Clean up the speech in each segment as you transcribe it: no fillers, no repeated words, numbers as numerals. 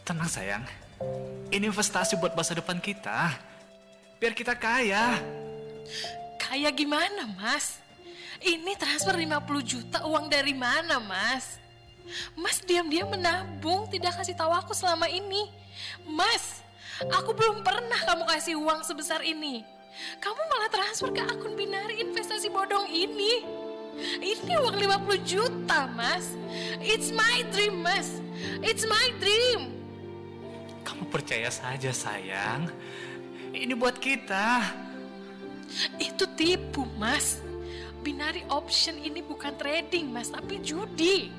Tenang sayang, ini investasi buat masa depan kita. Biar kita kaya. Kaya gimana, Mas? Ini transfer 50 juta uang dari mana, Mas? Mas diam-diam menabung, tidak kasih tahu aku selama ini. Mas, aku belum pernah kamu kasih uang sebesar ini. Kamu malah transfer ke akun Binari investasi bodong ini. Ini uang 50 juta, Mas. It's my dream, Mas. It's my dream. Kamu percaya saja sayang. Ini buat kita. Itu tipu, Mas. Binary option ini bukan trading, Mas, tapi judi.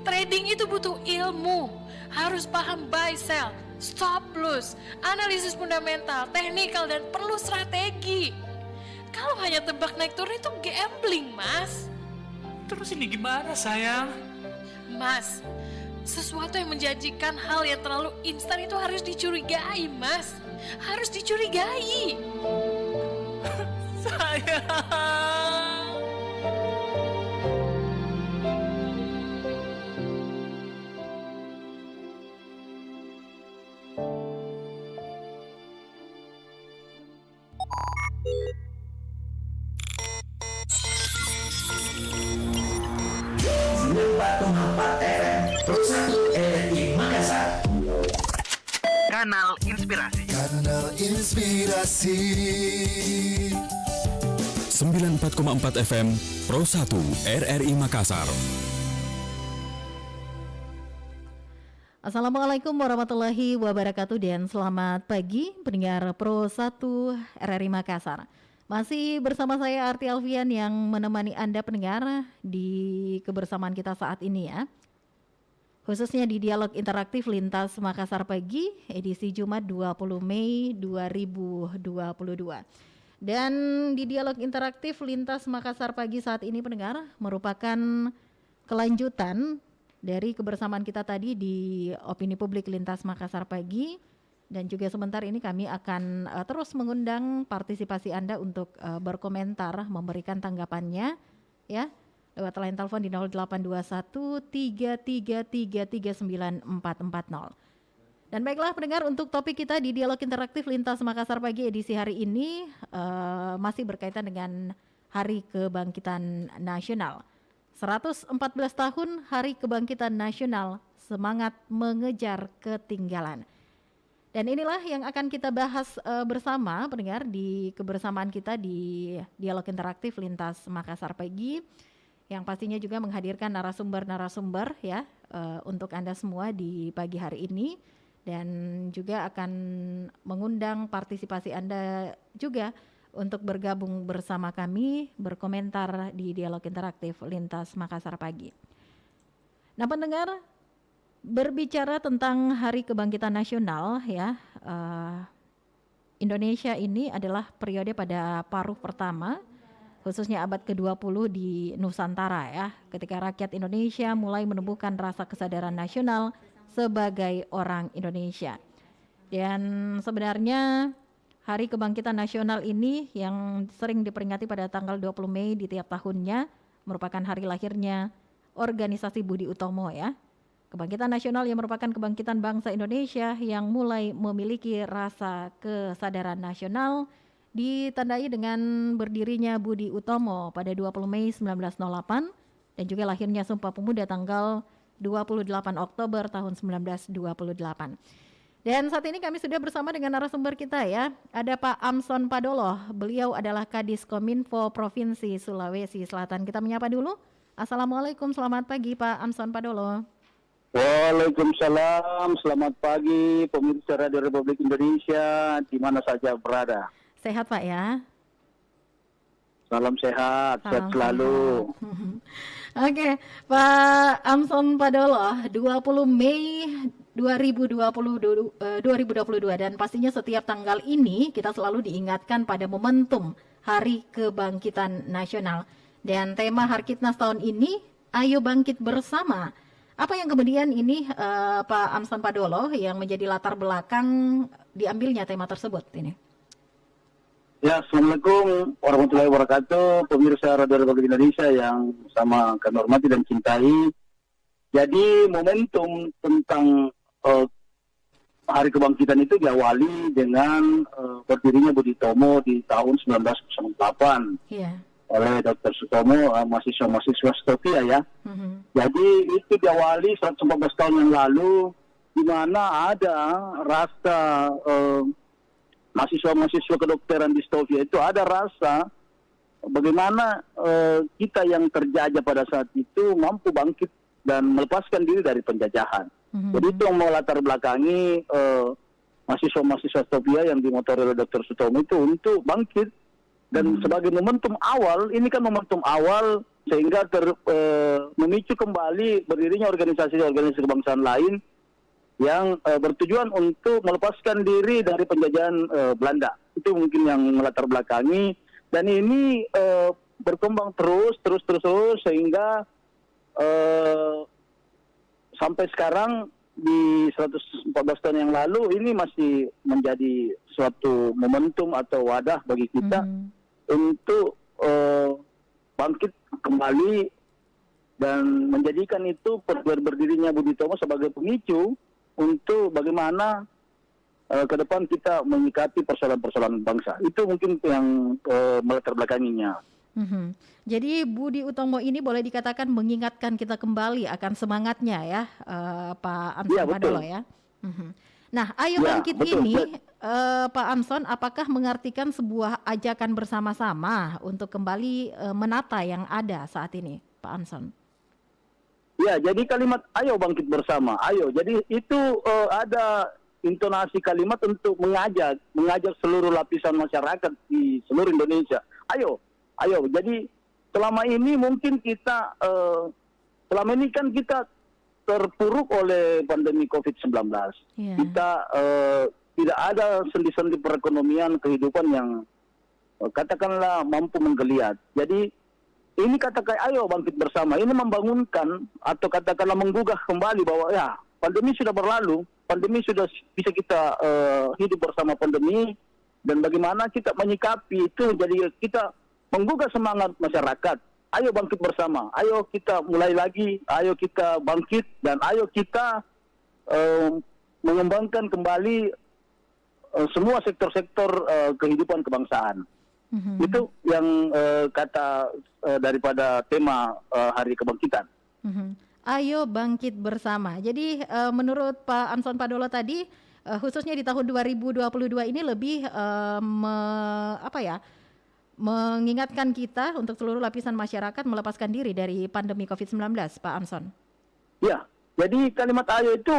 Trading itu butuh ilmu. Harus paham buy, sell, stop loss, analisis fundamental, teknikal, dan perlu strategi. Kalau hanya tebak naik turun itu gambling, Mas. Terus ini gimana sayang? Mas, sesuatu yang menjanjikan hal yang terlalu instan itu harus dicurigai, Mas. Harus dicurigai. Sayang. Kanal Inspirasi. Kanal Inspirasi 94,4 FM Pro 1 RRI Makassar. Assalamualaikum warahmatullahi wabarakatuh dan selamat pagi pendengar Pro 1 RRI Makassar. Masih bersama saya Arti Alfian yang menemani Anda pendengar di kebersamaan kita saat ini ya. Khususnya di Dialog Interaktif Lintas Makassar Pagi edisi Jumat 20 Mei 2022. Dan di Dialog Interaktif Lintas Makassar Pagi saat ini pendengar merupakan kelanjutan dari kebersamaan kita tadi di Opini Publik Lintas Makassar Pagi. Dan juga sebentar ini kami akan terus mengundang partisipasi Anda untuk berkomentar, memberikan tanggapannya ya. Lewat line telepon di 0821 333 339 440. Dan baiklah pendengar, untuk topik kita di Dialog Interaktif Lintas Makassar Pagi edisi hari ini masih berkaitan dengan Hari Kebangkitan Nasional. 114 tahun Hari Kebangkitan Nasional, semangat mengejar ketinggalan. Dan inilah yang akan kita bahas bersama pendengar di kebersamaan kita di Dialog Interaktif Lintas Makassar Pagi, yang pastinya juga menghadirkan narasumber-narasumber ya untuk Anda semua di pagi hari ini, dan juga akan mengundang partisipasi Anda juga untuk bergabung bersama kami berkomentar di Dialog Interaktif Lintas Makassar Pagi. Nah pendengar, berbicara tentang Hari Kebangkitan Nasional ya, Indonesia ini adalah periode pada paruh pertama khususnya abad ke-20 di Nusantara ya, ketika rakyat Indonesia mulai menumbuhkan rasa kesadaran nasional sebagai orang Indonesia. Dan sebenarnya Hari Kebangkitan Nasional ini yang sering diperingati pada tanggal 20 Mei di tiap tahunnya merupakan hari lahirnya organisasi Budi Utomo ya. Kebangkitan nasional yang merupakan kebangkitan bangsa Indonesia yang mulai memiliki rasa kesadaran nasional, ditandai dengan berdirinya Budi Utomo pada 20 Mei 1908 dan juga lahirnya Sumpah Pemuda tanggal 28 Oktober tahun 1928. Dan saat ini kami sudah bersama dengan narasumber kita ya. Ada Pak Amson Padolo, beliau adalah Kadis Kominfo Provinsi Sulawesi Selatan. Kita menyapa dulu. Assalamualaikum, selamat pagi Pak Amson Padolo. Waalaikumsalam, selamat pagi pemirsa Radio Republik Indonesia di mana saja berada. Sehat Pak ya? Salam sehat, sehat selalu. Oke, Pak Amson Padolo, 20 Mei 2022 dan pastinya setiap tanggal ini kita selalu diingatkan pada momentum Hari Kebangkitan Nasional. Dan tema Harkitnas tahun ini, ayo bangkit bersama. Apa yang kemudian ini Pak Amson Padolo yang menjadi latar belakang diambilnya tema tersebut ini? Ya, Assalamualaikum warahmatullahi wabarakatuh, pemirsa Radio Republik Indonesia yang sama kami hormati dan cintai. Jadi momentum tentang Hari Kebangkitan itu diawali dengan berdirinya Budi Utomo di tahun 1908 Iya. oleh Dr. Sutomo, mahasiswa Stopia ya. Jadi itu diawali 114 tahun yang lalu, di mana ada rasa mahasiswa-mahasiswa kedokteran di Stovia itu ada rasa bagaimana kita yang terjajah pada saat itu mampu bangkit dan melepaskan diri dari penjajahan. Jadi itu yang melatar belakangi mahasiswa-mahasiswa Stovia yang dimotori oleh Dr. Sutomo itu untuk bangkit. Dan sebagai momentum awal, ini kan momentum awal sehingga memicu kembali berdirinya organisasi-organisasi kebangsaan lain yang bertujuan untuk melepaskan diri dari penjajahan Belanda. Itu mungkin yang melatar belakangi. Dan ini berkembang terus sehingga sampai sekarang di 114 tahun yang lalu ini masih menjadi suatu momentum atau wadah bagi kita untuk bangkit kembali dan menjadikan itu berdirinya Budi Utomo sebagai pemicu untuk bagaimana ke depan kita menyikapi persoalan-persoalan bangsa. Itu mungkin yang melatar belakanginya. Jadi Budi Utomo ini boleh dikatakan mengingatkan kita kembali akan semangatnya ya, Pak Amson Iya, betul. Padolo ya. Nah, Ayo Ya, Bangkit betul. ini, Pak Amson, apakah mengartikan sebuah ajakan bersama-sama untuk kembali menata yang ada saat ini, Pak Amson? Ya, jadi kalimat ayo bangkit bersama, ayo. Jadi itu ada intonasi kalimat untuk mengajak seluruh lapisan masyarakat di seluruh Indonesia. Ayo. Jadi selama ini mungkin kita, selama ini kan kita terpuruk oleh pandemi COVID-19. Iya. Kita tidak ada sendi-sendi perekonomian kehidupan yang katakanlah mampu menggeliat. Jadi ini katakan ayo bangkit bersama, ini membangunkan atau katakanlah menggugah kembali bahwa ya pandemi sudah berlalu, pandemi sudah bisa kita hidup bersama pandemi, dan bagaimana kita menyikapi itu. Jadi kita menggugah semangat masyarakat. Ayo bangkit bersama, ayo kita mulai lagi, ayo kita bangkit, dan ayo kita mengembangkan kembali semua sektor-sektor kehidupan kebangsaan. Itu yang kata daripada tema Hari Kebangkitan. Ayo bangkit bersama. Jadi menurut Pak Amson Padolo tadi, khususnya di tahun 2022 ini lebih mengingatkan kita untuk seluruh lapisan masyarakat melepaskan diri dari pandemi COVID-19, Pak Amson. Ya, jadi kalimat ayo itu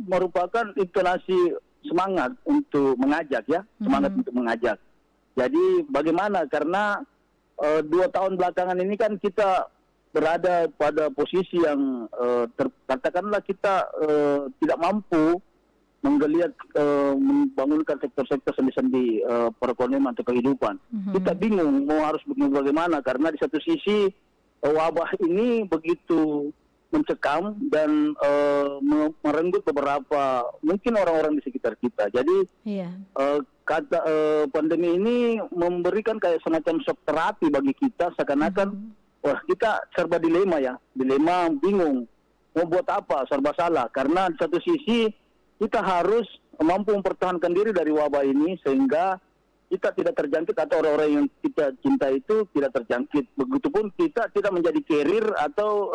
merupakan intonasi semangat untuk mengajak ya, semangat untuk mengajak. Jadi bagaimana, karena 2 tahun belakangan ini kan kita berada pada posisi yang katakanlah kita tidak mampu menggeliat membangunkan sektor-sektor sendi-sendi perekonomian atau kehidupan. Kita bingung mau harus bagaimana, karena di satu sisi wabah ini begitu mencekam dan merenggut beberapa mungkin orang-orang di sekitar kita. Jadi pandemi ini memberikan kayak semacam shock terapi bagi kita, seakan-akan wah kita serba dilema, bingung mau buat apa, serba salah, karena di satu sisi kita harus mampu mempertahankan diri dari wabah ini sehingga kita tidak terjangkit atau orang-orang yang kita cinta itu tidak terjangkit. Begitupun kita tidak menjadi carrier atau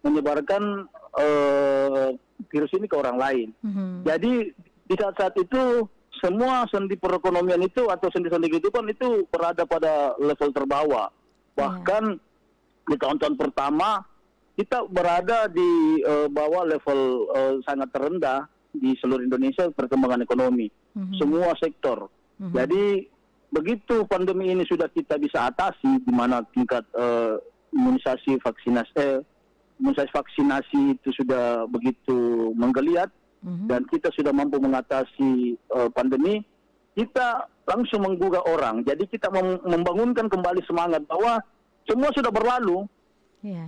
menyebarkan virus ini ke orang lain. Jadi di saat-saat itu semua sendi perekonomian itu atau sendi-sendi kehidupan itu berada pada level terbawah. Bahkan di tahun-tahun pertama kita berada di bawah level sangat terendah di seluruh Indonesia perkembangan ekonomi, semua sektor. Jadi begitu pandemi ini sudah kita bisa atasi, di mana tingkat imunisasi vaksinasi itu sudah begitu menggeliat, dan kita sudah mampu mengatasi pandemi, kita langsung menggugah orang. Jadi kita membangunkan kembali semangat bahwa semua sudah berlalu,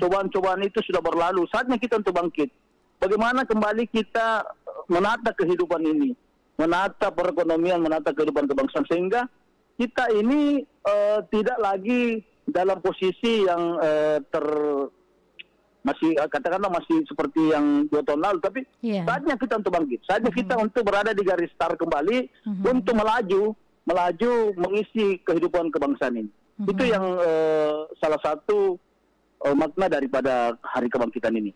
cobaan-cobaan itu sudah berlalu, saatnya kita untuk bangkit. Bagaimana kembali kita menata kehidupan ini, menata perekonomian, menata kehidupan kebangsaan, sehingga kita ini tidak lagi dalam posisi yang masih katakanlah masih seperti yang 2 tahun lalu, tapi Iya. saatnya kita untuk bangkit, saatnya kita untuk berada di garis start kembali untuk melaju mengisi kehidupan kebangsaan ini. Itu yang salah satu makna daripada Hari Kebangkitan ini.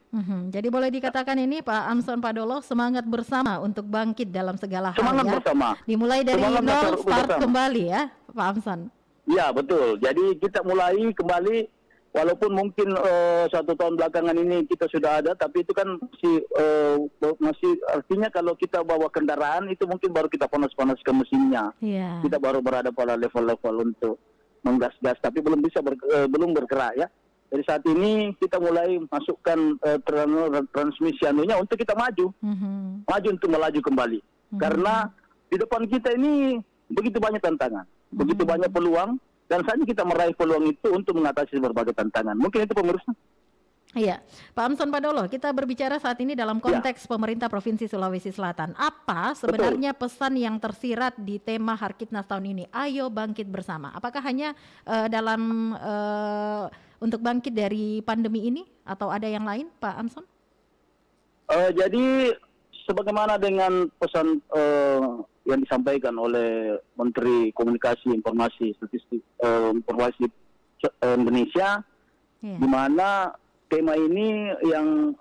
Jadi boleh dikatakan ini Pak Amson Padolo semangat bersama untuk bangkit dalam segala hal Semangat ya. bersama. Dimulai dari Semangat nol start bersama. kembali ya Pak Amson. Ya betul. Jadi kita mulai kembali, walaupun mungkin 1 tahun belakangan ini kita sudah ada, tapi itu kan masih artinya kalau kita bawa kendaraan itu mungkin baru kita panas-panaskan mesinnya. Iya. Kita baru berada pada level-level untuk menggas-gas, tapi belum bisa belum bergerak ya. Jadi saat ini kita mulai masukkan transmisi anunya untuk kita maju untuk melaju kembali. Karena di depan kita ini begitu banyak tantangan, begitu banyak peluang, dan saatnya kita meraih peluang itu untuk mengatasi berbagai tantangan. Mungkin itu pemirsa. Iya, Pak Amson Padolo, kita berbicara saat ini dalam konteks pemerintah Provinsi Sulawesi Selatan. Apa sebenarnya pesan yang tersirat di tema Harkitnas tahun ini? Ayo bangkit bersama. Apakah hanya dalam untuk bangkit dari pandemi ini atau ada yang lain, Pak Amson? Jadi sebagaimana dengan pesan yang disampaikan oleh Menteri Komunikasi Informasi Statistik Informasi Indonesia, di mana tema ini yang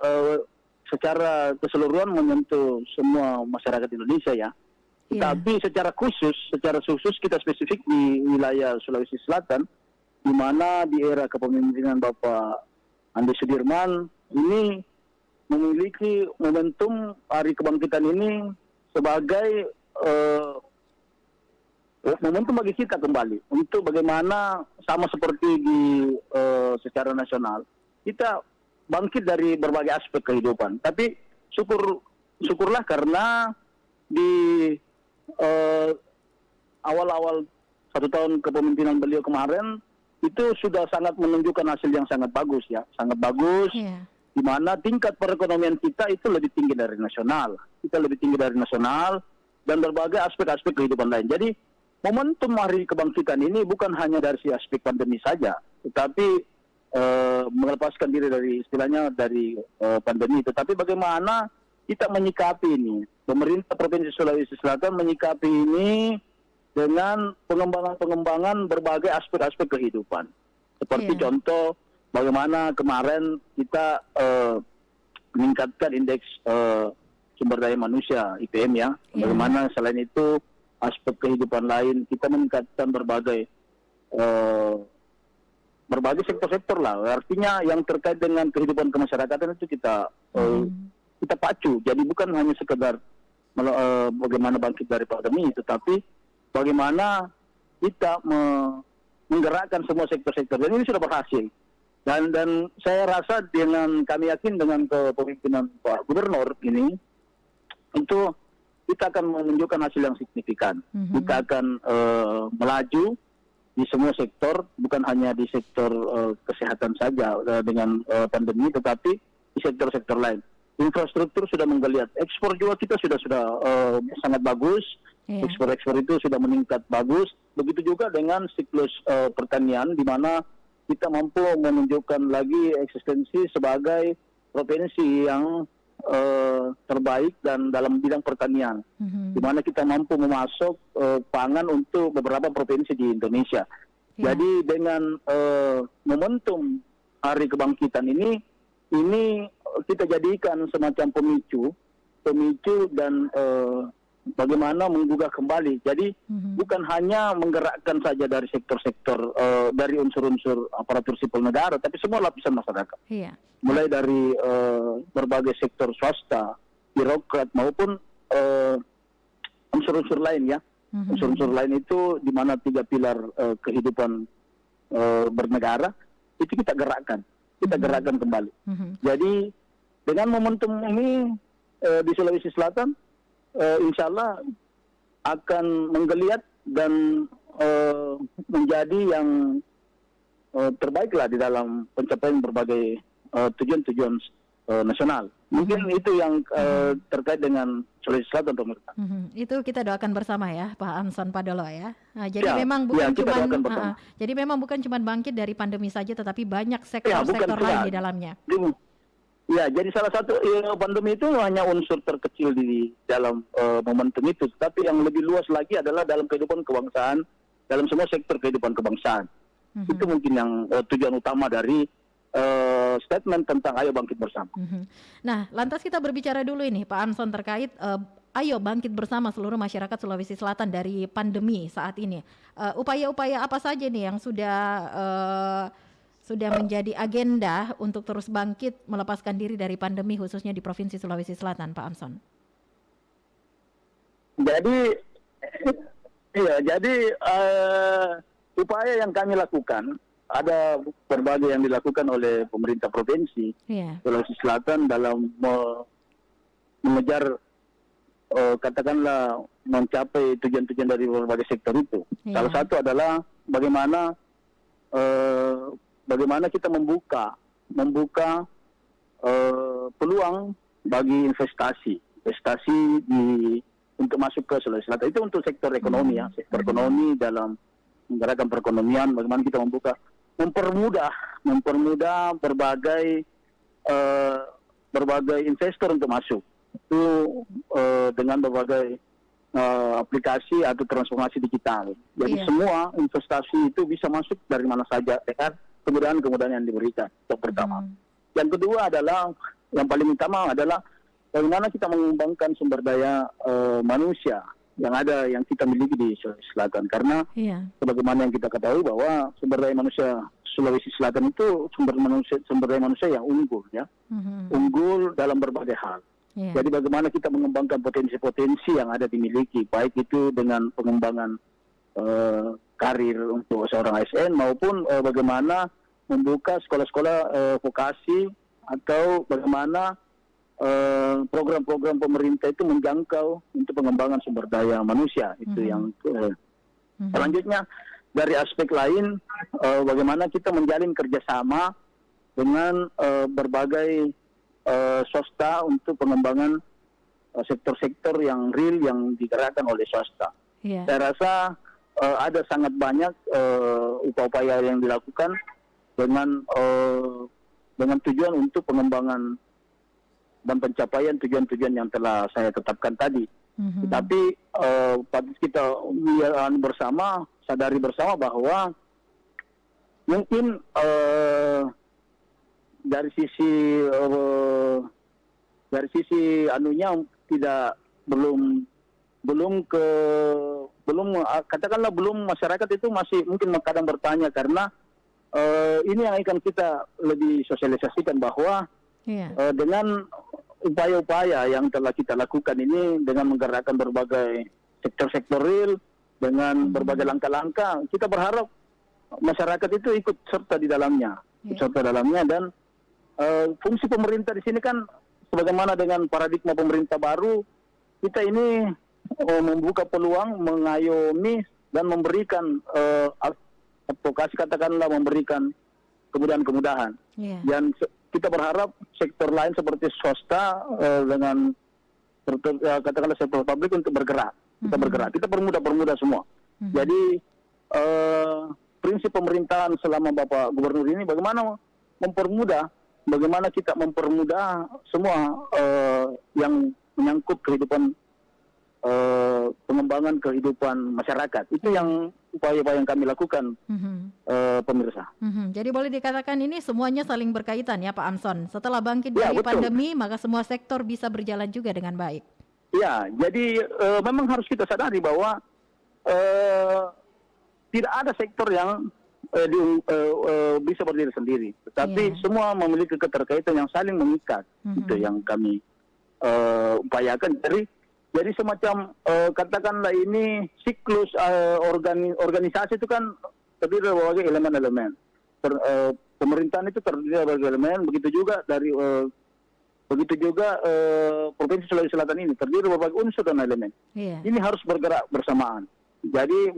secara keseluruhan menyentuh semua masyarakat Indonesia ya. Tapi secara khusus kita spesifik di wilayah Sulawesi Selatan, di mana di era kepemimpinan Bapak Andi Sudirman ini memiliki momentum Hari Kebangkitan ini sebagai momentum bagi kita kembali untuk bagaimana sama seperti di secara nasional kita bangkit dari berbagai aspek kehidupan. Tapi syukurlah karena di awal-awal 1 tahun kepemimpinan beliau kemarin itu sudah sangat menunjukkan hasil yang sangat bagus ya, sangat bagus. Di mana tingkat perekonomian kita itu lebih tinggi dari nasional, dan berbagai aspek-aspek kehidupan lain. Jadi momentum Hari Kebangkitan ini bukan hanya dari si aspek pandemi saja, tetapi melepaskan diri dari istilahnya dari pandemi, tetapi bagaimana kita menyikapi ini. Pemerintah Provinsi Sulawesi Selatan menyikapi ini dengan pengembangan berbagai aspek-aspek kehidupan. Seperti contoh bagaimana kemarin kita meningkatkan indeks sumber daya manusia IPM ya. Bagaimana selain itu aspek kehidupan lain kita meningkatkan berbagai sektor-sektor lah. Artinya yang terkait dengan kehidupan kemasyarakatan itu kita pacu. Jadi bukan hanya sekedar bagaimana bangkit dari pandemi, tetapi bagaimana kita menggerakkan semua sektor-sektor. Dan ini sudah berhasil. Dan saya rasa kami yakin dengan kepemimpinan Pak Gubernur ini, itu kita akan menunjukkan hasil yang signifikan. Kita akan melaju di semua sektor, bukan hanya di sektor kesehatan saja dengan pandemi, tetapi di sektor-sektor lain. Infrastruktur sudah menggeliat, ekspor juga kita sudah sangat bagus, ekspor itu sudah meningkat bagus. Begitu juga dengan siklus pertanian, di mana kita mampu menunjukkan lagi eksistensi sebagai provinsi yang terbaik dan dalam bidang pertanian, di mana kita mampu memasok pangan untuk beberapa provinsi di Indonesia. Jadi dengan momentum Hari Kebangkitan ini kita jadikan semacam pemicu dan bagaimana menggugah kembali. Jadi bukan hanya menggerakkan saja dari sektor-sektor, dari unsur-unsur aparatur sipil negara, tapi semua lapisan masyarakat. Mulai dari berbagai sektor swasta, birokrat maupun unsur-unsur lain ya. Unsur-unsur lain itu di mana 3 pilar kehidupan bernegara itu kita gerakkan kembali. Jadi dengan momentum ini di Sulawesi Selatan, insya Allah akan menggeliat dan menjadi yang terbaiklah di dalam pencapaian berbagai tujuan-tujuan nasional. Mungkin itu yang terkait dengan Sulawesi Selatan, pemirsa. Itu kita doakan bersama ya, Pak Amson Padolo ya. Nah, jadi memang bukan cuma bangkit dari pandemi saja, tetapi banyak sektor-sektor lain di dalamnya. Ya, jadi salah satu pandemi itu hanya unsur terkecil di dalam momentum itu, tapi yang lebih luas lagi adalah dalam kehidupan kebangsaan, dalam semua sektor kehidupan kebangsaan. Itu mungkin yang tujuan utama dari statement tentang Ayo Bangkit Bersama. Nah, lantas kita berbicara dulu ini Pak Amson terkait Ayo Bangkit Bersama seluruh masyarakat Sulawesi Selatan dari pandemi saat ini. Upaya-upaya apa saja nih yang sudah menjadi agenda untuk terus bangkit melepaskan diri dari pandemi khususnya di Provinsi Sulawesi Selatan, Pak Amson? Jadi upaya yang kami lakukan, ada berbagai yang dilakukan oleh pemerintah provinsi Sulawesi Selatan dalam mengejar katakanlah mencapai tujuan-tujuan dari berbagai sektor itu. Salah satu adalah bagaimana kita membuka peluang bagi investasi untuk masuk ke Sulawesi Selatan. Itu untuk sektor ekonomi ya, sektor ekonomi dalam menggerakkan perekonomian. Bagaimana kita mempermudah berbagai investor untuk masuk. Itu dengan berbagai aplikasi atau transformasi digital. Jadi semua investasi itu bisa masuk dari mana saja dengan kemudahan-kemudahan yang diberikan. Itu pertama. Yang kedua adalah, yang paling utama adalah bagaimana kita mengembangkan sumber daya manusia yang kita miliki di Sulawesi Selatan. Karena sebagaimana yang kita ketahui bahwa sumber daya manusia Sulawesi Selatan itu sumber daya manusia yang unggul ya. Unggul dalam berbagai hal. Jadi bagaimana kita mengembangkan potensi-potensi yang ada dimiliki, baik itu dengan pengembangan karir untuk seorang ASN maupun bagaimana membuka sekolah-sekolah vokasi atau bagaimana program-program pemerintah itu menjangkau untuk pengembangan sumber daya manusia. Itu yang selanjutnya dari aspek lain, bagaimana kita menjalin kerjasama dengan berbagai swasta untuk pengembangan sektor-sektor yang real yang digerakkan oleh swasta. Saya rasa ada sangat banyak upaya-upaya yang dilakukan dengan tujuan untuk pengembangan dan pencapaian tujuan-tujuan yang telah saya tetapkan tadi. Tetapi patut kita sadari bersama bahwa mungkin dari sisi anunya belum katakanlah belum, masyarakat itu masih mungkin kadang bertanya karena ini yang akan kita lebih sosialisasikan bahwa dengan upaya-upaya yang telah kita lakukan ini dengan menggerakkan berbagai sektor-sektor real dengan berbagai langkah-langkah, kita berharap masyarakat itu ikut serta di dalamnya, dan fungsi pemerintah di sini kan sebagaimana dengan paradigma pemerintah baru, kita ini membuka peluang, mengayomi dan memberikan advokasi, katakanlah memberikan kemudahan-kemudahan. Dan kita berharap sektor lain seperti swasta dengan katakanlah sektor publik untuk bergerak. Kita permudah semua. Jadi prinsip pemerintahan selama Bapak Gubernur ini bagaimana kita mempermudah semua yang menyangkut kehidupan pengembangan kehidupan masyarakat. Itu yang upaya-upaya yang kami lakukan, pemirsa. Jadi boleh dikatakan ini semuanya saling berkaitan ya Pak Amson. Setelah bangkit dari pandemi, maka semua sektor bisa berjalan juga dengan baik. Ya, jadi memang harus kita sadari bahwa tidak ada sektor yang bisa berdiri sendiri, tetapi semua memiliki keterkaitan yang saling mengikat. Itu yang kami upayakan. Jadi semacam katakanlah ini siklus organisasi itu kan terdiri dari berbagai elemen-elemen. Pemerintahan itu terdiri dari berbagai elemen. Begitu juga Provinsi Sulawesi Selatan ini terdiri dari berbagai unsur dan elemen. Ini harus bergerak bersamaan. Jadi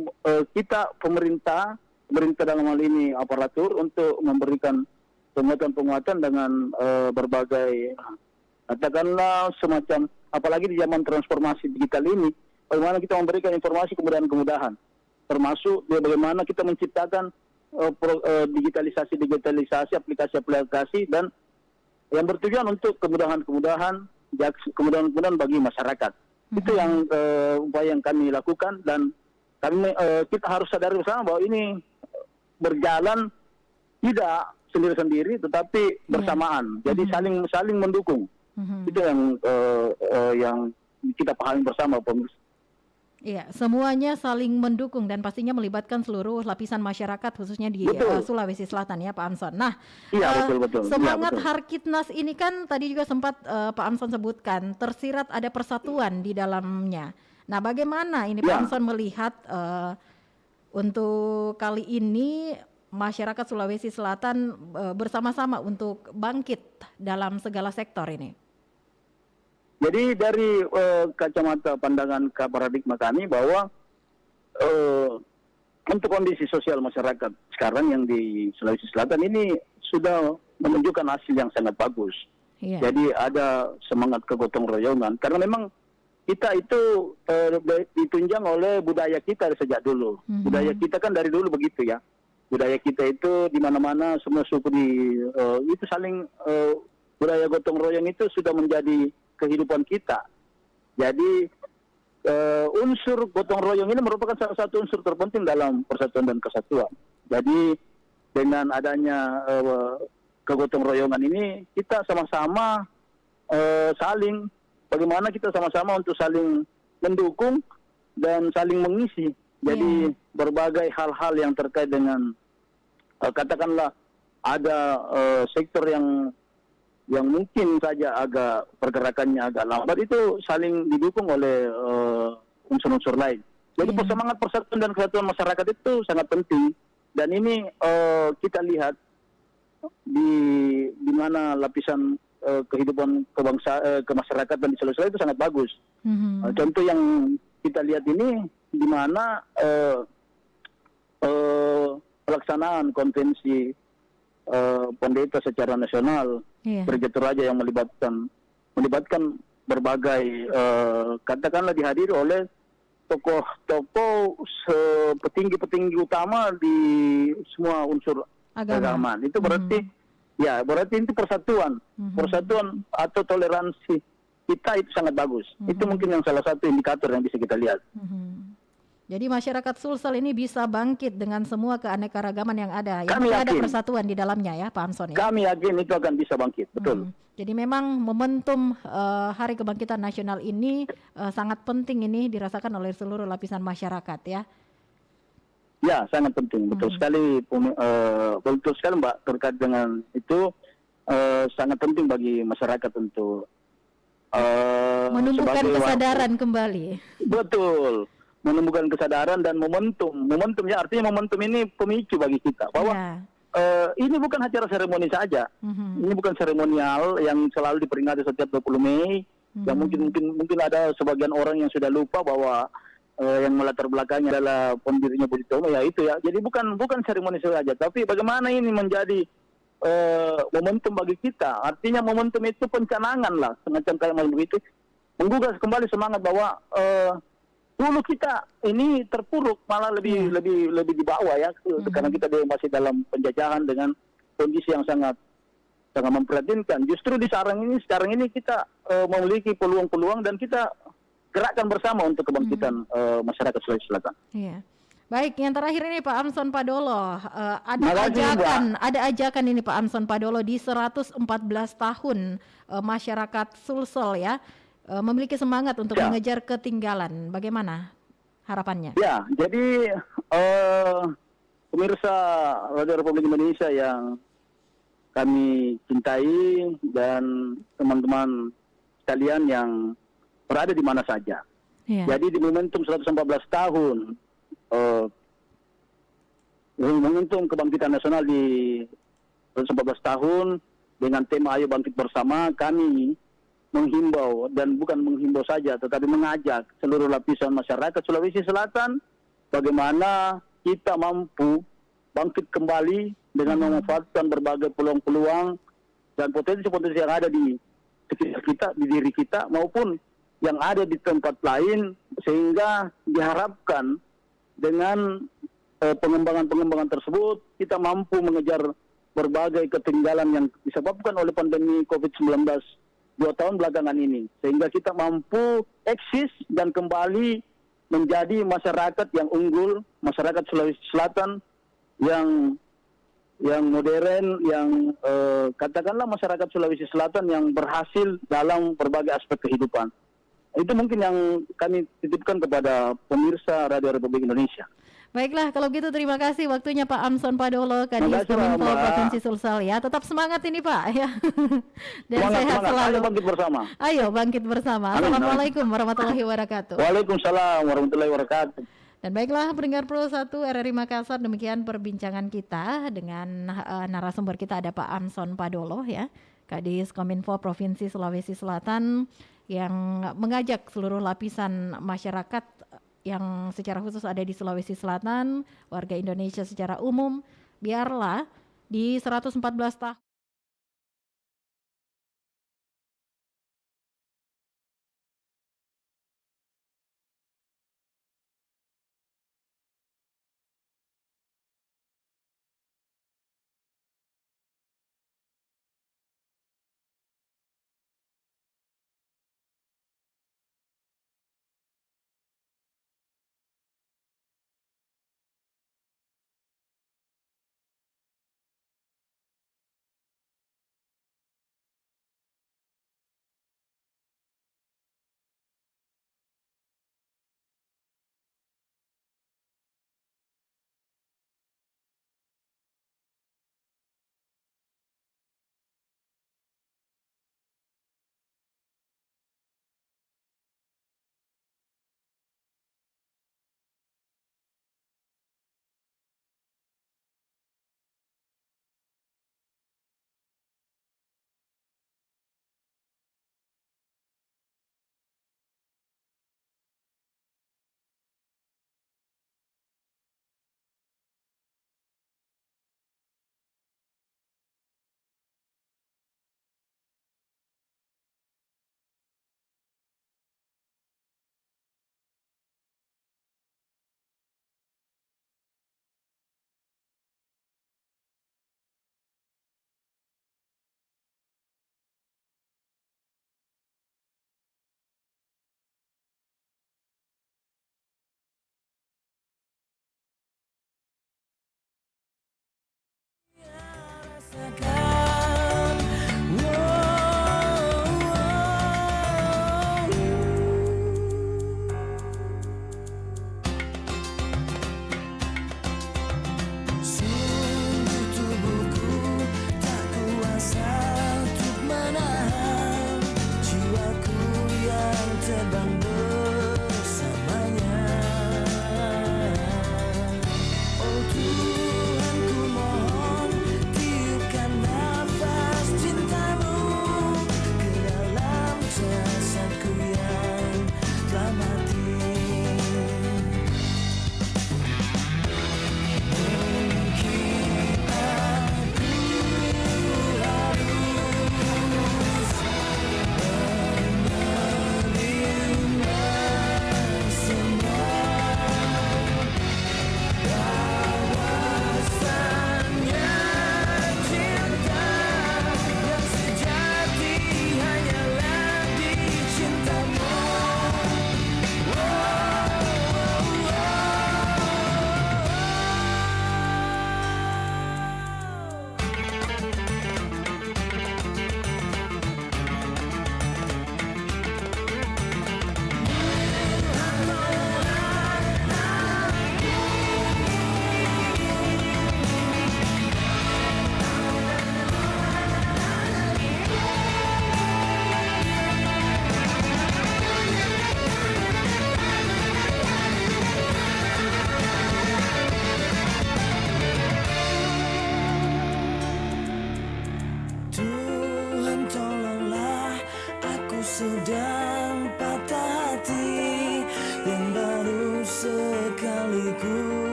kita pemerintah dalam hal ini aparatur untuk memberikan penguatan dengan berbagai katakanlah semacam, apalagi di zaman transformasi digital ini, bagaimana kita memberikan informasi kemudahan-kemudahan, termasuk bagaimana kita menciptakan digitalisasi aplikasi-aplikasi dan yang bertujuan untuk kemudahan-kemudahan bagi masyarakat. Itu yang upaya yang kami lakukan, dan kami kita harus sadari bersama bahwa ini berjalan tidak sendiri-sendiri tetapi bersamaan. Jadi saling mendukung. Itu yang kita pahami bersama, pemirsa. Iya, semuanya saling mendukung dan pastinya melibatkan seluruh lapisan masyarakat khususnya di Sulawesi Selatan ya Pak Amson. Nah, Iya, betul. semangat Iya, betul. Harkitnas ini kan tadi juga sempat Pak Amson sebutkan tersirat ada persatuan di dalamnya. Nah, bagaimana ini Pak Amson melihat untuk kali ini masyarakat Sulawesi Selatan bersama-sama untuk bangkit dalam segala sektor ini? Jadi dari kacamata pandangan paradigma kami bahwa untuk kondisi sosial masyarakat sekarang yang di Sulawesi Selatan ini sudah menunjukkan hasil yang sangat bagus. Jadi ada semangat kegotong royongan karena memang kita itu ditunjang oleh budaya kita sejak dulu. Budaya kita kan dari dulu begitu ya. Budaya kita itu di mana-mana semua suku itu saling budaya gotong royong itu sudah menjadi kehidupan kita. Jadi unsur gotong royong ini merupakan salah satu unsur terpenting dalam persatuan dan kesatuan. Jadi dengan adanya kegotong royongan ini kita sama-sama saling bagaimana kita sama-sama untuk saling mendukung dan saling mengisi. Jadi berbagai hal-hal yang terkait dengan katakanlah ada sektor yang mungkin saja agak pergerakannya agak lambat itu saling didukung oleh unsur-unsur lain. Jadi semangat persatuan dan kesatuan masyarakat itu sangat penting, dan ini kita lihat di mana lapisan kehidupan kemasyarakatan di Sulawesi itu sangat bagus. Contoh yang kita lihat ini di mana pelaksanaan konvensi pendeta secara nasional Gereja Toraja yang melibatkan berbagai katakanlah dihadiri oleh tokoh-tokoh petinggi-petinggi utama di semua unsur agama. Itu berarti berarti itu persatuan atau toleransi kita itu sangat bagus. Itu mungkin yang salah satu indikator yang bisa kita lihat. Jadi masyarakat Sulsel ini bisa bangkit dengan semua keanekaragaman yang ada. Yang Kami ada yakin. persatuan di dalamnya ya Pak Amson ya. Kami yakin itu akan bisa bangkit, betul. Jadi memang momentum Hari Kebangkitan Nasional ini sangat penting ini dirasakan oleh seluruh lapisan masyarakat ya. Ya, sangat penting, betul sekali, betul sekali Mbak, terkait dengan itu sangat penting bagi masyarakat untuk menumbuhkan sebagai kesadaran kembali. Betul, menumbuhkan kesadaran dan momentumnya artinya momentum ini pemicu bagi kita bahwa ini bukan acara seremoni saja, ini bukan seremonial yang selalu diperingati setiap 20 Mei, yang mungkin ada sebagian orang yang sudah lupa bahwa yang melatar belakangnya adalah pendirinya Budi Utomo ya itu ya. Jadi bukan seremoni saja, tapi bagaimana ini menjadi momentum bagi kita. Artinya momentum itu pencanangan lah, semacam kayak begitu, menggugah kembali semangat bahwa dulu kita ini terpuruk malah lebih di bawah ya, karena kita masih dalam penjajahan dengan kondisi yang sangat memprihatinkan. Justru di sekarang ini kita memiliki peluang-peluang dan kita gerakkan bersama untuk kebangkitan masyarakat Sulawesi Selatan. Iya. Baik, yang terakhir ini Pak Amson Padolo, ada ajakan ini Pak Amson Padolo di 114 tahun masyarakat Sulsel ya, memiliki semangat untuk mengejar ketinggalan. Bagaimana harapannya? Ya, jadi pemirsa Radio Republik Indonesia yang kami cintai dan teman-teman sekalian yang berada di mana saja. Jadi di momentum 114 tahun momentum kebangkitan nasional di 114 tahun dengan tema Ayo Bangkit Bersama, kami menghimbau, dan bukan menghimbau saja tetapi mengajak seluruh lapisan masyarakat Sulawesi Selatan bagaimana kita mampu bangkit kembali dengan memanfaatkan berbagai peluang-peluang dan potensi-potensi yang ada di sekitar kita, di diri kita maupun yang ada di tempat lain, sehingga diharapkan dengan pengembangan-pengembangan tersebut kita mampu mengejar berbagai ketinggalan yang disebabkan oleh pandemi COVID-19 2 tahun belakangan ini. Sehingga kita mampu eksis dan kembali menjadi masyarakat yang unggul, masyarakat Sulawesi Selatan yang modern, yang katakanlah masyarakat Sulawesi Selatan yang berhasil dalam berbagai aspek kehidupan. Itu mungkin yang kami titipkan kepada pemirsa Radio Republik Indonesia. Baiklah, kalau gitu terima kasih waktunya Pak Amson Padolo, Kadis Kominfo Provinsi Sulsel ya. Tetap semangat ini Pak ya. Dan sehat selalu. Ayo bangkit bersama. Ayo bangkit bersama. Amin, Assalamualaikum warahmatullahi wabarakatuh. Waalaikumsalam warahmatullahi wabarakatuh. Dan baiklah pendengar Pro 1 RRI Makassar, demikian perbincangan kita dengan narasumber kita ada Pak Amson Padolo ya, Kadis Kominfo Provinsi Sulawesi Selatan yang mengajak seluruh lapisan masyarakat yang secara khusus ada di Sulawesi Selatan, warga Indonesia secara umum, biarlah di 114 tahun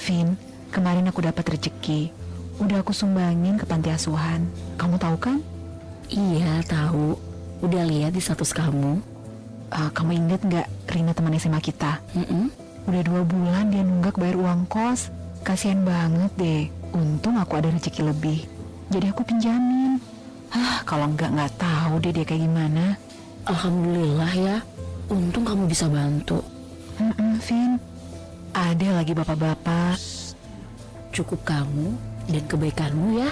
Vin, kemarin aku dapat rezeki. Udah aku sumbangin ke panti asuhan. Kamu tahu kan? Iya, tahu. Udah lihat di status kamu. Kamu inget nggak Rina teman SMA kita? Udah 2 bulan dia nunggak bayar uang kos. Kasian banget deh. Untung aku ada rezeki lebih. Jadi aku pinjamin. Kalau nggak tahu deh dia kayak gimana. Alhamdulillah ya. Untung kamu bisa bantu. Vin, ada lagi bapak-bapak. Cukup kamu dan kebaikanmu ya.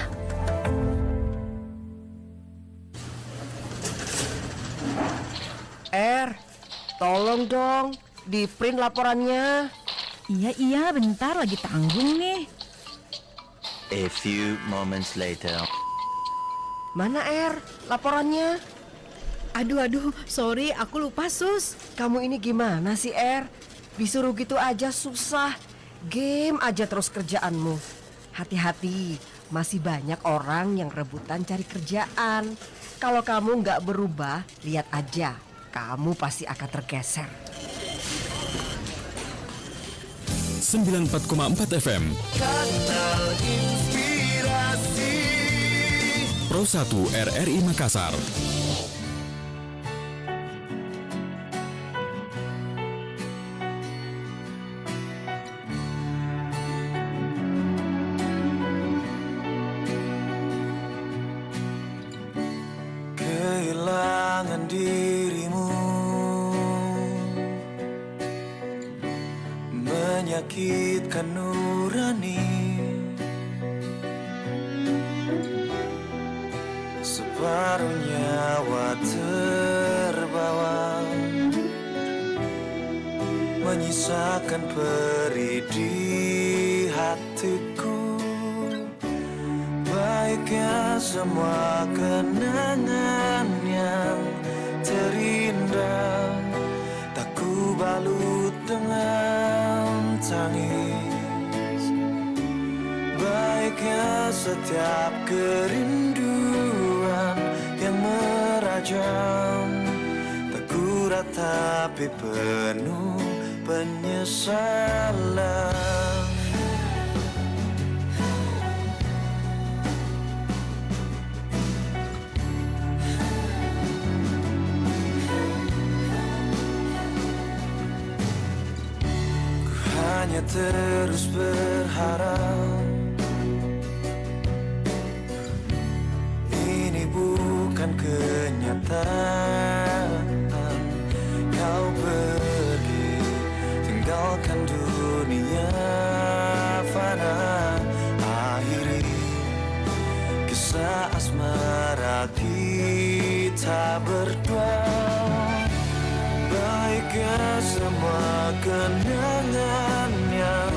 Tolong dong, di print laporannya. Iya, bentar lagi tanggung nih. A few moments later. Mana laporannya? Aduh, sorry aku lupa Sus. Kamu ini gimana sih Disuruh gitu aja susah. Game aja terus kerjaanmu. Hati-hati, masih banyak orang yang rebutan cari kerjaan. Kalau kamu nggak berubah, lihat aja. Kamu pasti akan tergeser. 94,4 FM Kanal Inspirasi Pro 1 RRI Makassar. Kehilangan dirimu menyakitkan nurani, separuh nyawa terbawa, menyisakan perih di hatiku. Baiknya semua kenangan yang terindah tak ku balut dengan tangis. Baiknya setiap kerinduan yang merajam tak ku ratapi penuh penyesalan. Hanya terus berharap ini bukan kenyataan. Kau pergi tinggalkan dunia fana, akhiri kisah asmara kita berdua. Baiknya semua kenangan yang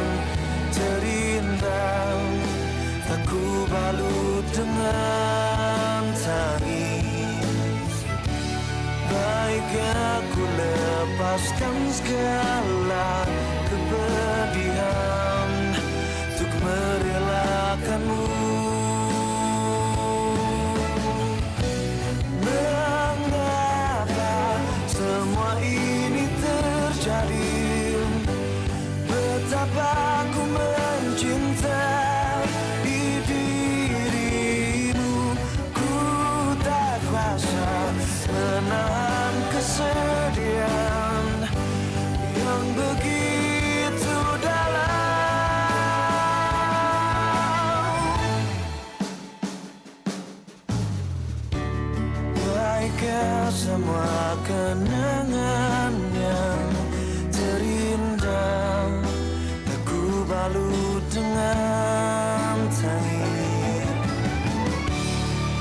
terindah tak ku balut dengan tangis. Baiknya ku lepaskan segala kepedihan untuk merelakanmu. Semua ini terjadi, betapa ku mencintai dirimu. Ku tak kuasa menahan kesedihan yang begitu dalam. Baiknya semua kenangan yang terindah tak ku balut dengan tangis.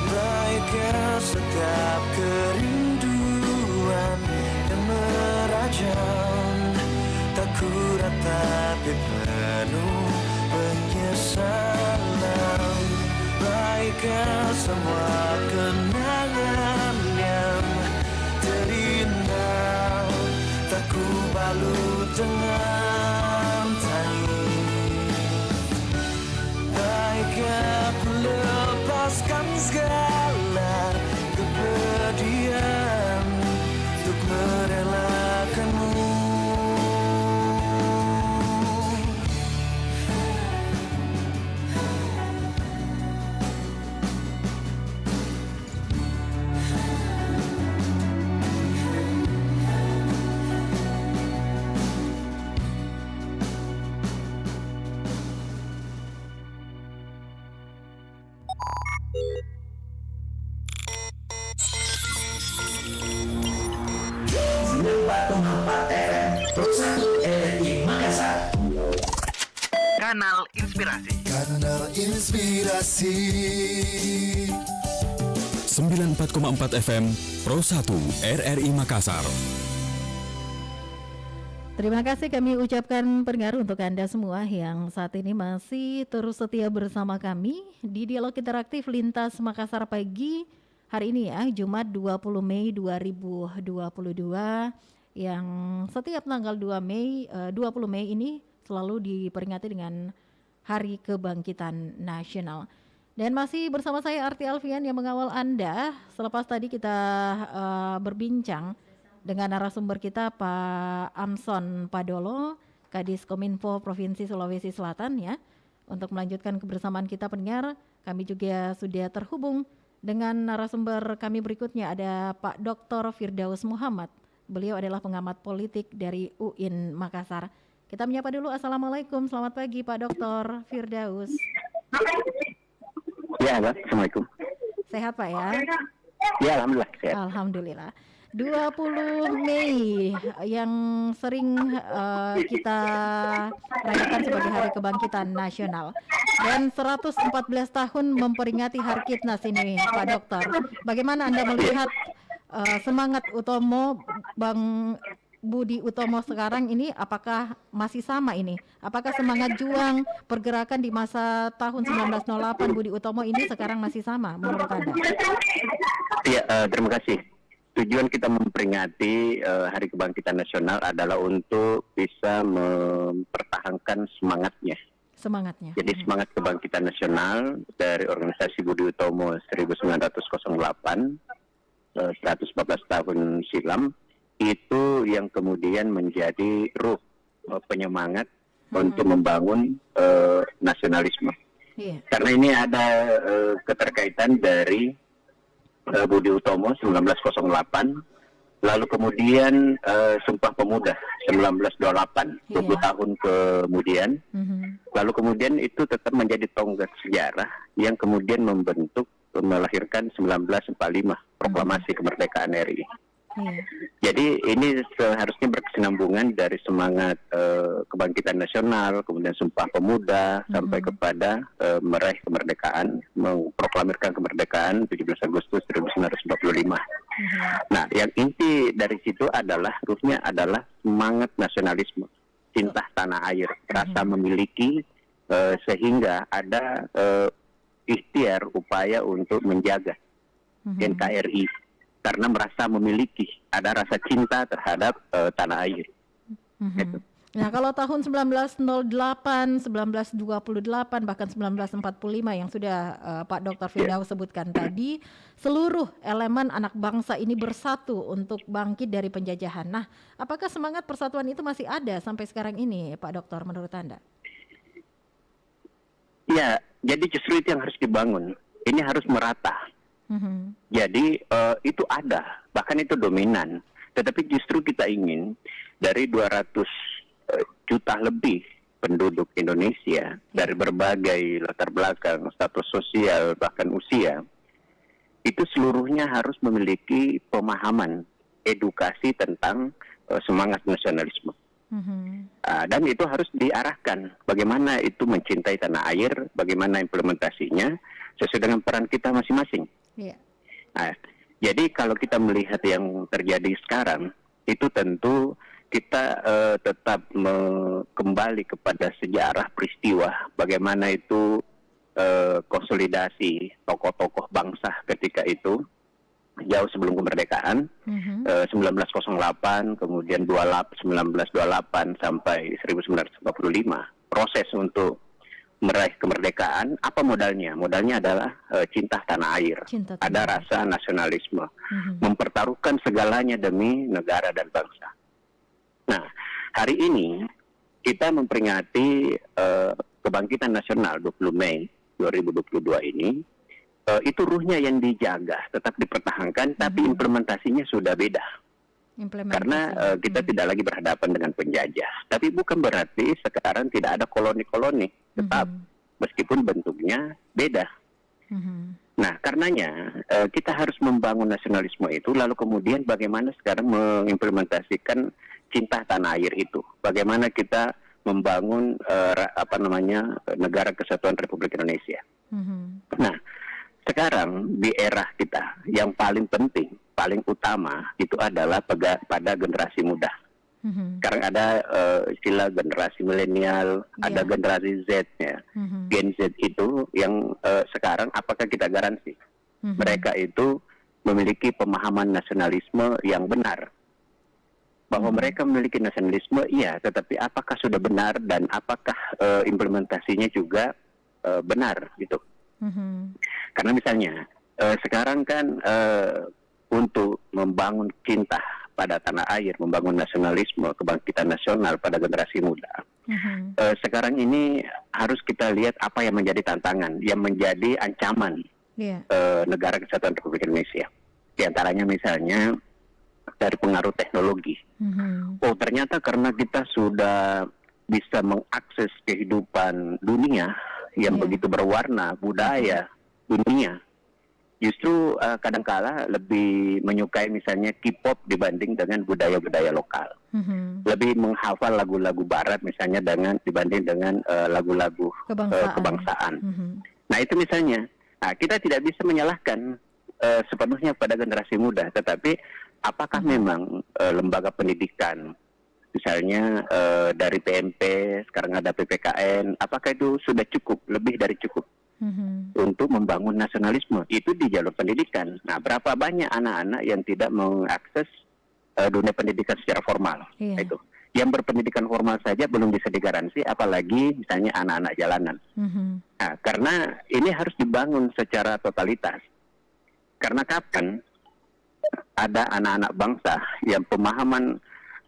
Baiknya setiap kerinduan yang merajam tak ku ratapi penuh penyesalan. Baiknya semua kenangan yang terindah tak ku balut dengan tangis. Baiknya ku lepaskan segala kepedihan untuk merelakanmu. Kanal Inspirasi. Kanal Inspirasi 94,4 FM Pro 1 RRI Makassar. Terima kasih kami ucapkan pendengar untuk Anda semua yang saat ini masih terus setia bersama kami di Dialog Interaktif Lintas Makassar Pagi hari ini ya, Jumat 20 Mei 2022 yang setiap tanggal 20 Mei ini selalu diperingati dengan Hari Kebangkitan Nasional. Dan masih bersama saya Arti Alfian yang mengawal Anda selepas tadi kita berbincang dengan narasumber kita Pak Amson Padolo, Kadis Kominfo Provinsi Sulawesi Selatan ya. Untuk melanjutkan kebersamaan kita pendengar, kami juga sudah terhubung dengan narasumber kami berikutnya, ada Pak Dr. Firdaus Muhammad. Beliau adalah pengamat politik dari UIN Makassar. Kita menyapa dulu. Assalamualaikum, selamat pagi Pak Dr. Firdaus. Ya, Assalamualaikum. Sehat Pak ya? Ya, alhamdulillah sehat. Alhamdulillah. 20 Mei yang sering kita rayakan sebagai Hari Kebangkitan Nasional dan 114 tahun memperingati Harkitnas ini Pak Dokter. Bagaimana Anda melihat semangat Utomo, Bang Budi Utomo sekarang ini, apakah masih sama ini? Apakah semangat juang pergerakan di masa tahun 1908 Budi Utomo ini sekarang masih sama menurut Anda? Ya, terima kasih. Tujuan kita memperingati Hari Kebangkitan Nasional adalah untuk bisa mempertahankan semangatnya. Semangatnya. Jadi semangat kebangkitan nasional dari organisasi Budi Utomo 1908, 114 tahun silam, itu yang kemudian menjadi ruh penyemangat untuk membangun nasionalisme. Yeah. Karena ini ada keterkaitan dari Budi Utomo 1908, lalu kemudian Sumpah Pemuda 1928, 20 tahun kemudian, lalu kemudian itu tetap menjadi tonggak sejarah yang kemudian melahirkan 1945, Proklamasi Kemerdekaan RI. Jadi ini seharusnya berkesinambungan dari semangat kebangkitan nasional, kemudian Sumpah Pemuda, sampai kepada meraih kemerdekaan, memproklamirkan kemerdekaan 17 Agustus 1945. Nah, yang inti dari situ adalah, ruhnya adalah semangat nasionalisme, cinta tanah air, rasa memiliki, sehingga ada ikhtiar upaya untuk menjaga NKRI. Karena merasa memiliki, ada rasa cinta terhadap tanah air. Gitu. Nah, kalau tahun 1908, 1928, bahkan 1945 yang sudah Pak Dr. Firdaus sebutkan tadi, seluruh elemen anak bangsa ini bersatu untuk bangkit dari penjajahan. Nah, apakah semangat persatuan itu masih ada sampai sekarang ini, Pak Dokter, menurut Anda? Ya, jadi justru itu yang harus dibangun. Ini harus merata. Jadi itu ada, bahkan itu dominan. Tetapi justru kita ingin dari 200 juta lebih penduduk Indonesia dari berbagai latar belakang, status sosial, bahkan usia, itu seluruhnya harus memiliki pemahaman, edukasi tentang semangat nasionalisme. Dan itu harus diarahkan bagaimana itu mencintai tanah air, bagaimana implementasinya sesuai dengan peran kita masing-masing. Nah, jadi kalau kita melihat yang terjadi sekarang, itu tentu kita tetap kembali kepada sejarah peristiwa, bagaimana itu konsolidasi tokoh-tokoh bangsa ketika itu, jauh sebelum kemerdekaan, 1908, kemudian 1928 sampai 1945, proses untuk meraih kemerdekaan. Apa modalnya? Modalnya adalah cinta tanah air, ada rasa nasionalisme, mempertaruhkan segalanya demi negara dan bangsa. Nah, hari ini kita memperingati kebangkitan nasional 20 Mei 2022 ini. Itu ruhnya yang dijaga, tetap dipertahankan, tapi implementasinya sudah beda. Karena kita tidak lagi berhadapan dengan penjajah. Tapi bukan berarti sekarang tidak ada koloni-koloni, tetap meskipun bentuknya beda. Nah, karenanya kita harus membangun nasionalisme itu, lalu kemudian bagaimana sekarang mengimplementasikan cinta tanah air itu. Bagaimana kita membangun negara kesatuan Republik Indonesia. Nah, sekarang di era kita yang paling penting, paling utama itu adalah pada generasi muda. Sekarang ada istilah generasi milenial, ada generasi Z ya. Gen Z itu yang sekarang apakah kita garansi mereka itu memiliki pemahaman nasionalisme yang benar? Bahwa mereka memiliki nasionalisme, iya, tetapi apakah sudah benar dan apakah implementasinya juga benar gitu? Karena misalnya sekarang kan untuk membangun cinta pada tanah air, membangun nasionalisme, kebangkitan nasional pada generasi muda, sekarang ini harus kita lihat apa yang menjadi tantangan, yang menjadi ancaman negara kesatuan Republik Indonesia. Di antaranya misalnya dari pengaruh teknologi. Oh, ternyata karena kita sudah bisa mengakses kehidupan dunia yang begitu berwarna, budaya dunia, justru kadangkala lebih menyukai misalnya K-pop dibanding dengan budaya-budaya lokal. Lebih menghafal lagu-lagu barat misalnya dibanding dengan lagu-lagu kebangsaan. Nah, itu misalnya. Nah, kita tidak bisa menyalahkan sepenuhnya pada generasi muda, tetapi apakah memang lembaga pendidikan, misalnya dari PMP, sekarang ada PPKN, apakah itu sudah cukup, lebih dari cukup untuk membangun nasionalisme? Itu di jalur pendidikan. Nah, berapa banyak anak-anak yang tidak mengakses dunia pendidikan secara formal? Itu. Yang berpendidikan formal saja belum bisa digaransi, apalagi misalnya anak-anak jalanan. Nah, karena ini harus dibangun secara totalitas. Karena kapan ada anak-anak bangsa yang pemahaman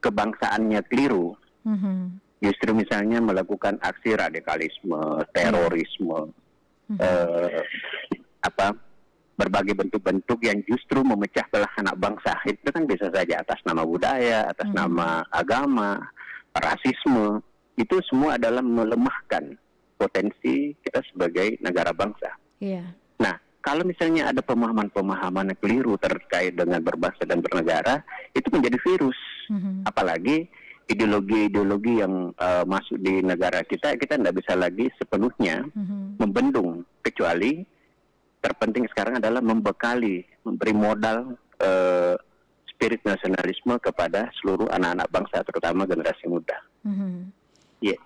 kebangsaannya keliru, justru misalnya melakukan aksi radikalisme, terorisme, berbagai bentuk-bentuk yang justru memecah belah anak bangsa, itu kan bisa saja atas nama budaya, atas nama agama, rasisme, itu semua adalah melemahkan potensi kita sebagai negara bangsa. Nah, kalau misalnya ada pemahaman-pemahaman yang keliru terkait dengan berbangsa dan bernegara, itu menjadi virus. Apalagi ideologi-ideologi yang masuk di negara kita tidak bisa lagi sepenuhnya membendung, kecuali terpenting sekarang adalah memberi modal spirit nasionalisme kepada seluruh anak-anak bangsa, terutama generasi muda.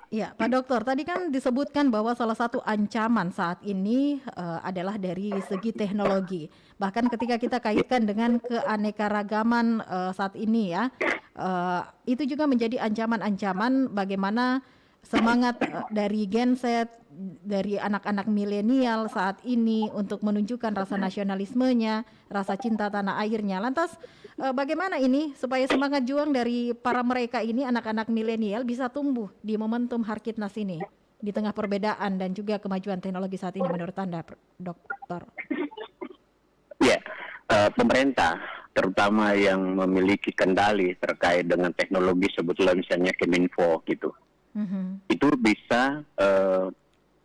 Ya, Pak Dokter, tadi kan disebutkan bahwa salah satu ancaman saat ini adalah dari segi teknologi. Bahkan ketika kita kaitkan dengan keanekaragaman saat ini ya, itu juga menjadi ancaman-ancaman bagaimana semangat dari Gen Z, dari anak-anak milenial saat ini untuk menunjukkan rasa nasionalismenya, rasa cinta tanah airnya. Lantas bagaimana ini supaya semangat juang dari para mereka ini, anak-anak milenial, bisa tumbuh di momentum Harkitnas ini di tengah perbedaan dan juga kemajuan teknologi saat ini menurut Anda, Dokter? Ya, pemerintah terutama yang memiliki kendali terkait dengan teknologi, sebetulnya misalnya Keminfo gitu, itu bisa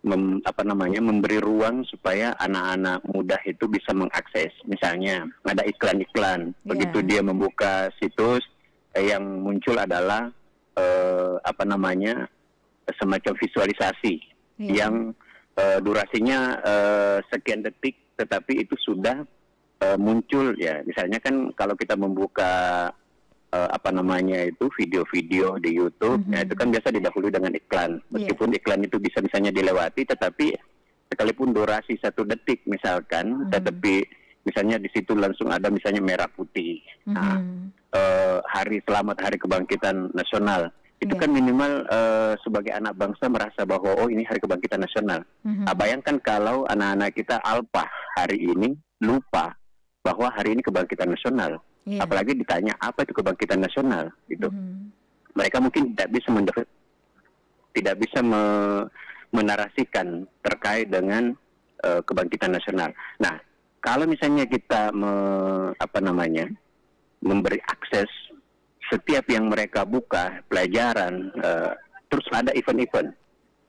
memberi ruang supaya anak-anak muda itu bisa mengakses. Misalnya ada iklan-iklan, begitu dia membuka situs, yang muncul adalah semacam visualisasi yang durasinya sekian detik, tetapi itu sudah muncul ya. Misalnya kan kalau kita membuka video-video di YouTube, ya itu kan biasa didahului dengan iklan. Meskipun iklan itu bisa misalnya dilewati, tetapi sekalipun durasi 1 detik misalkan, tetapi misalnya di situ langsung ada misalnya merah putih. Selamat Hari Kebangkitan Nasional. Itu kan minimal sebagai anak bangsa merasa bahwa ini Hari Kebangkitan Nasional. Bayangkan kalau anak-anak kita alpha hari ini lupa bahwa hari ini Kebangkitan Nasional. Apalagi ditanya apa itu kebangkitan nasional gitu. Mereka mungkin tidak bisa menarasikan terkait dengan kebangkitan nasional. Nah, kalau misalnya kita memberi akses setiap yang mereka buka pelajaran, terus ada event-event.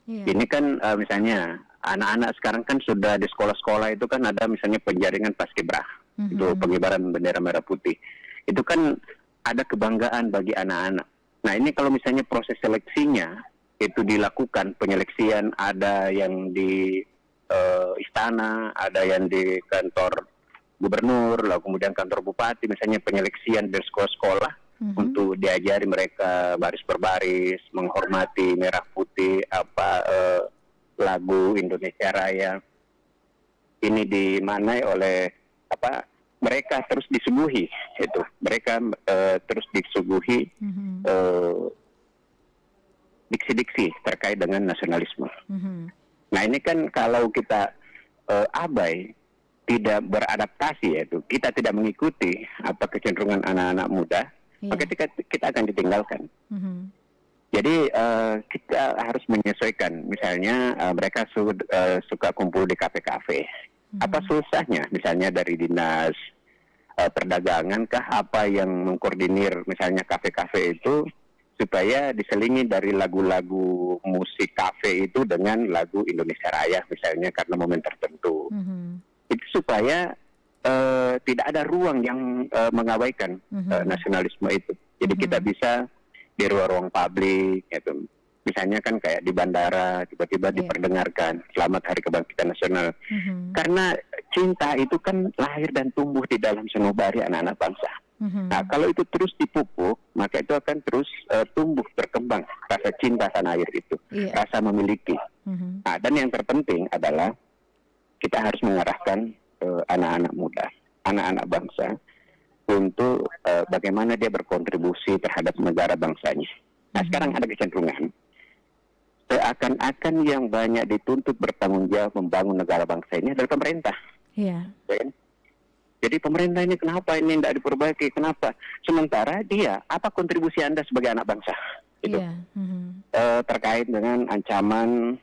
Ini kan misalnya anak-anak sekarang kan sudah di sekolah-sekolah itu kan ada misalnya penjaringan paskibrah. Itu pengibaran bendera merah putih. Itu kan ada kebanggaan bagi anak-anak. Nah, ini kalau misalnya proses seleksinya itu dilakukan penyeleksian, ada yang di istana, ada yang di kantor gubernur, lalu kemudian kantor bupati, misalnya penyeleksian dari sekolah-sekolah untuk diajari mereka baris per baris, menghormati merah putih, lagu Indonesia Raya. Ini dimanai oleh mereka terus disuguhi itu, mereka terus disuguhi diksi-diksi terkait dengan nasionalisme. Nah ini kan kalau kita abai, tidak beradaptasi, yaitu kita tidak mengikuti apa kecenderungan anak-anak muda, maka kita akan ditinggalkan. Jadi kita harus menyesuaikan. Misalnya mereka suka kumpul di kafe-kafe. Apa susahnya? Misalnya dari dinas perdagangan kah apa yang mengkoordinir misalnya kafe-kafe itu supaya diselingi dari lagu-lagu musik kafe itu dengan lagu Indonesia Raya misalnya karena momen tertentu. Itu supaya tidak ada ruang yang mengabaikan nasionalisme itu. Jadi kita bisa di ruang-ruang publik, gitu. Misalnya kan kayak di bandara tiba-tiba diperdengarkan Selamat Hari Kebangkitan Nasional. Karena cinta itu kan lahir dan tumbuh di dalam sanubari anak-anak bangsa. Nah kalau itu terus dipupuk, maka itu akan terus tumbuh berkembang rasa cinta tanah air itu, rasa memiliki. Nah dan yang terpenting adalah kita harus mengarahkan anak-anak muda, anak-anak bangsa untuk bagaimana dia berkontribusi terhadap negara bangsanya. Nah sekarang ada kecenderungan seakan-akan yang banyak dituntut bertanggung jawab membangun negara bangsa ini adalah pemerintah. Ya kan? Jadi pemerintah ini kenapa ini tidak diperbaiki? Kenapa? Sementara dia, apa kontribusi Anda sebagai anak bangsa? Itu terkait dengan ancaman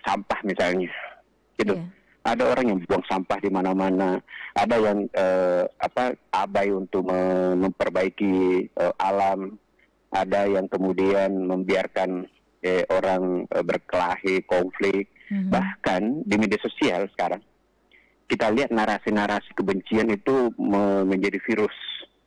sampah misalnya. Gitu. Ada orang yang buang sampah di mana-mana, ada yang abai untuk memperbaiki alam, ada yang kemudian membiarkan orang berkelahi, konflik. Bahkan di media sosial sekarang kita lihat narasi-narasi kebencian itu menjadi virus,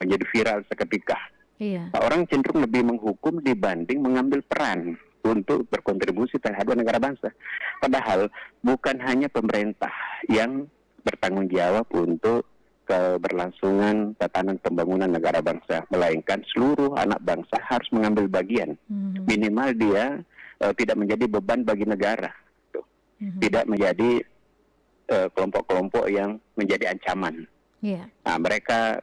menjadi viral seketika. Nah, orang cenderung lebih menghukum dibanding mengambil peran untuk berkontribusi terhadap negara bangsa. Padahal bukan hanya pemerintah yang bertanggung jawab untuk keberlangsungan tatanan pembangunan negara bangsa, melainkan seluruh anak bangsa harus mengambil bagian. Minimal dia tidak menjadi beban bagi negara, tidak menjadi kelompok-kelompok yang menjadi ancaman. Nah, mereka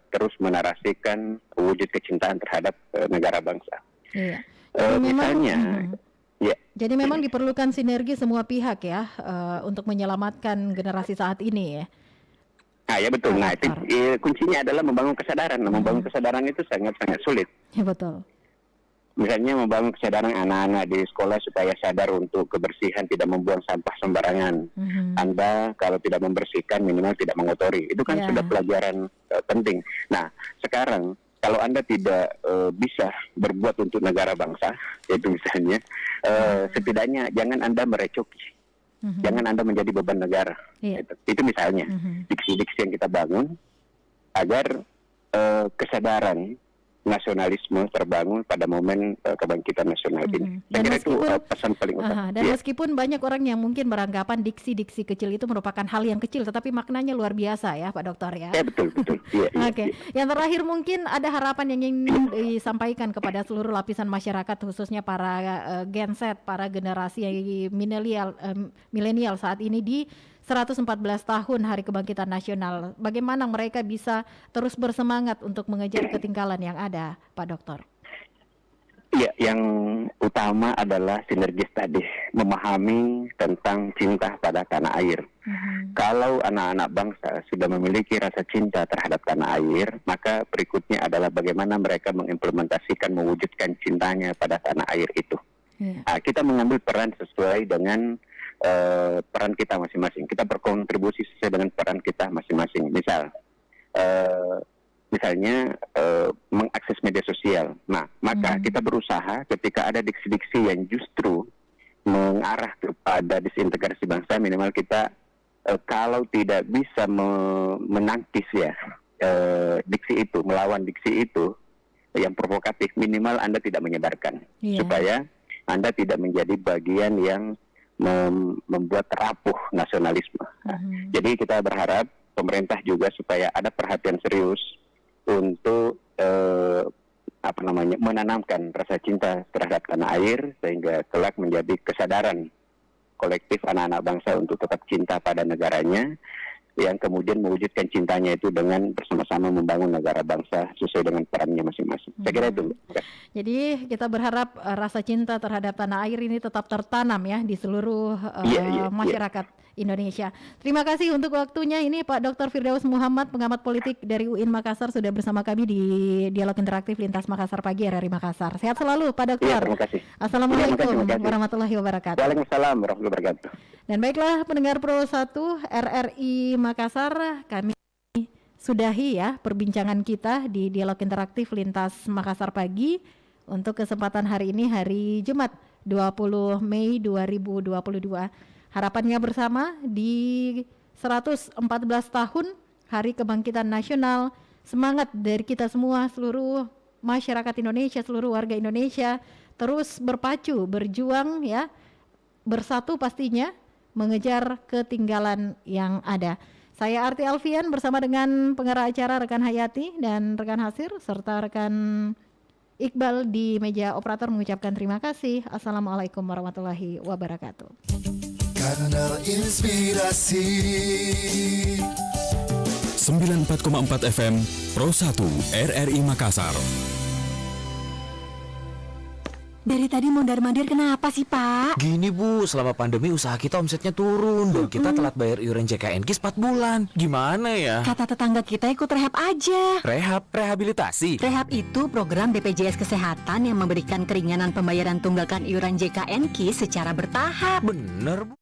terus menarasikan wujud kecintaan terhadap negara bangsa. Misalnya, jadi memang diperlukan sinergi semua pihak ya untuk menyelamatkan generasi saat ini ya. Nah ya betul. Nah itu kuncinya adalah membangun kesadaran. Nah, membangun kesadaran itu sangat-sangat sulit. Ya betul. Misalnya membangun kesadaran anak-anak di sekolah supaya sadar untuk kebersihan, tidak membuang sampah sembarangan. Anda kalau tidak membersihkan minimal tidak mengotori. Itu kan sudah pelajaran penting. Nah sekarang kalau Anda tidak bisa berbuat untuk negara bangsa, yaitu misalnya setidaknya jangan Anda merecoki. Jangan Anda menjadi beban negara. Itu misalnya diksi-diksi yang kita bangun agar kesadaran nasionalisme terbangun pada momen kebangkitan nasional ini. Saya kira itu pesan paling utama. Dan meskipun banyak orang yang mungkin beranggapan diksi-diksi kecil itu merupakan hal yang kecil, tetapi maknanya luar biasa ya Pak Dokter ya. Betul. Oke. Yang terakhir mungkin ada harapan yang ingin disampaikan kepada seluruh lapisan masyarakat, khususnya para Gen Z, para generasi milenial saat ini di 114 tahun Hari Kebangkitan Nasional. Bagaimana mereka bisa terus bersemangat untuk mengejar ketinggalan yang ada, Pak Dokter? Ya, yang utama adalah sinergis tadi, memahami tentang cinta pada tanah air. Kalau anak-anak bangsa sudah memiliki rasa cinta terhadap tanah air, maka berikutnya adalah bagaimana mereka mengimplementasikan, mewujudkan cintanya pada tanah air itu. Nah, kita mengambil peran sesuai dengan peran kita masing-masing. Kita berkontribusi sesuai dengan peran kita masing-masing. Misalnya mengakses media sosial. Nah, maka kita berusaha ketika ada diksi-diksi yang justru mengarah kepada disintegrasi bangsa, minimal kita kalau tidak bisa menangkis diksi itu, melawan diksi itu, yang provokatif, minimal Anda tidak menyebarkan, Iya. supaya Anda tidak menjadi bagian yang membuat rapuh nasionalisme. Nah, jadi kita berharap pemerintah juga supaya ada perhatian serius untuk menanamkan rasa cinta terhadap tanah air, sehingga kelak menjadi kesadaran kolektif anak-anak bangsa untuk tetap cinta pada negaranya, yang kemudian mewujudkan cintanya itu dengan bersama-sama membangun negara bangsa sesuai dengan perannya masing-masing. Saya kira itu. Jadi kita berharap rasa cinta terhadap tanah air ini tetap tertanam ya di seluruh masyarakat Indonesia. Terima kasih untuk waktunya ini Pak Dr. Firdaus Muhammad, pengamat politik dari UIN Makassar, sudah bersama kami di Dialog Interaktif Lintas Makassar Pagi RRI Makassar. Sehat selalu Pak Dokter. Terima kasih. Assalamualaikum Terima kasih. warahmatullahi wabarakatuh. Waalaikumsalam warahmatullahi wabarakatuh. Dan baiklah pendengar Pro 1 RRI Makassar, kami sudahi ya perbincangan kita di Dialog Interaktif Lintas Makassar Pagi untuk kesempatan hari ini, hari Jumat 20 Mei 2022. Harapannya bersama di 114 tahun Hari Kebangkitan Nasional, semangat dari kita semua, seluruh masyarakat Indonesia, seluruh warga Indonesia terus berpacu, berjuang ya, bersatu pastinya mengejar ketinggalan yang ada. Saya Arti Alfian bersama dengan pengarah acara rekan Hayati dan rekan Hasir serta rekan Iqbal di meja operator mengucapkan terima kasih. Assalamualaikum warahmatullahi wabarakatuh. Kanal Inspirasi 94,4 FM Pro 1 RRI Makassar. Dari tadi mondar-mandir kenapa sih, Pak? Gini Bu, selama pandemi usaha kita omsetnya turun dan kita telat bayar iuran JKNK 4 bulan. Gimana ya? Kata tetangga kita ikut rehab aja. Rehab? Rehabilitasi? Rehab itu program BPJS Kesehatan yang memberikan keringanan pembayaran tunggakan iuran JKNK secara bertahap. Bener Bu.